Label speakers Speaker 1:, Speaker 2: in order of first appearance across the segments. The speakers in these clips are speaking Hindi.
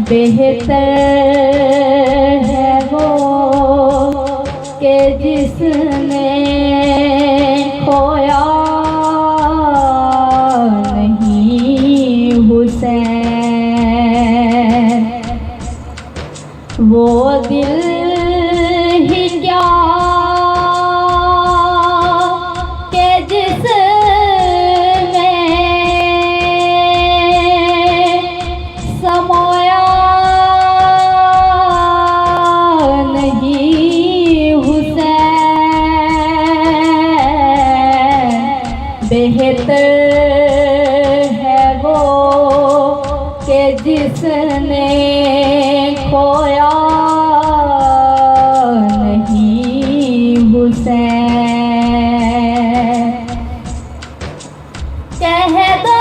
Speaker 1: बेहतर है वो कि जिसने खोया नहीं हुसैन। वो दिल ही क्या कि जिसमें समोया नहीं हुसैन। बेहतर है वो कि जिसने खोया नहीं हुसैन। कह दो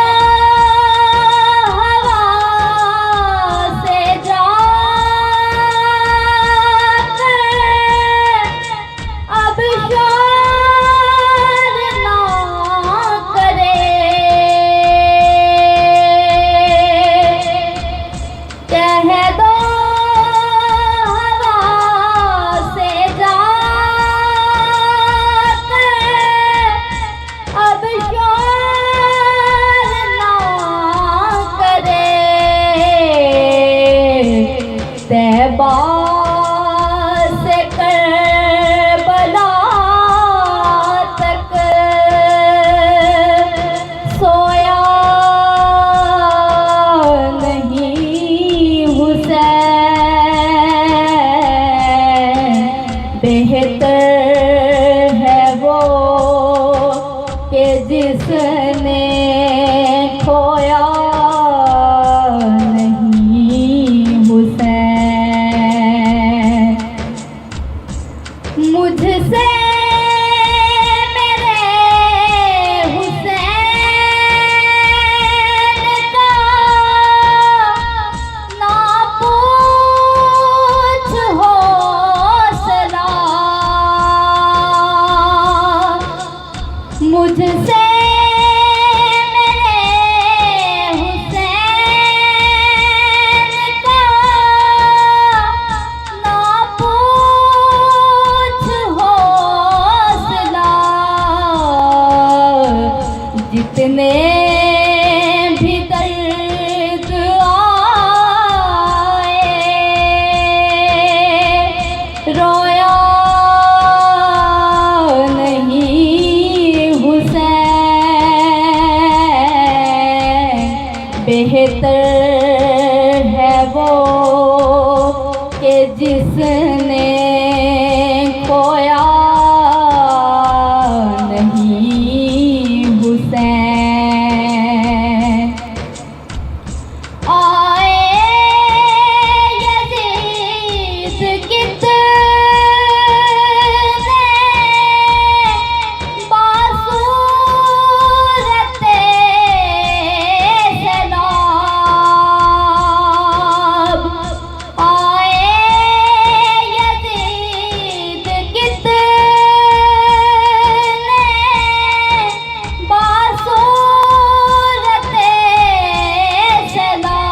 Speaker 1: हवा से जाकर अब शोर ना करे। कह दो हवा से जाकर अब शोर ना करे। तैबा से करबला तक सोया नहीं हुसैन। बेहतर है वो कि जिसने खोया नहीं हुसैन। मुझसे मेरे हुसैन का ना पूछ हौसला। मुझसे मेरे हुसैन का ना पूछ हौसला। जितने भी दर्द आए रोया नहीं हुसैन। बेहतर है वो कि जिसने खोया नहीं हुसैन। आए यजीद कितने बासूरते सैलाब। आए यजीद कितने बासूरते सैलाब।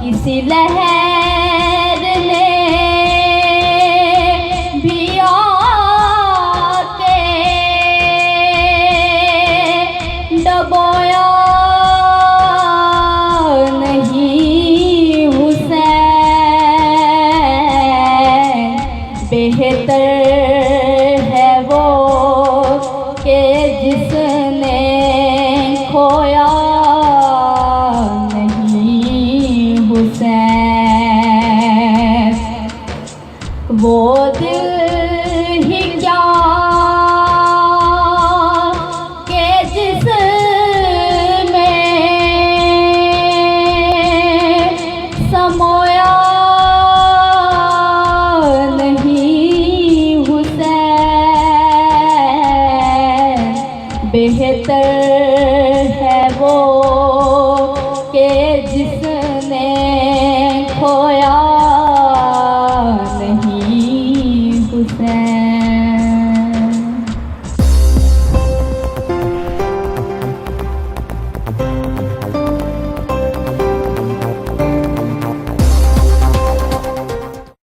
Speaker 1: किसी लहर ने भी आके डबोया नहीं हुसैन। बेहतर है वो कि जिसने खोया नहीं हुसैन। वो दिल ही क्या कि जिसमें समोया नहीं हुसैन। बेहतर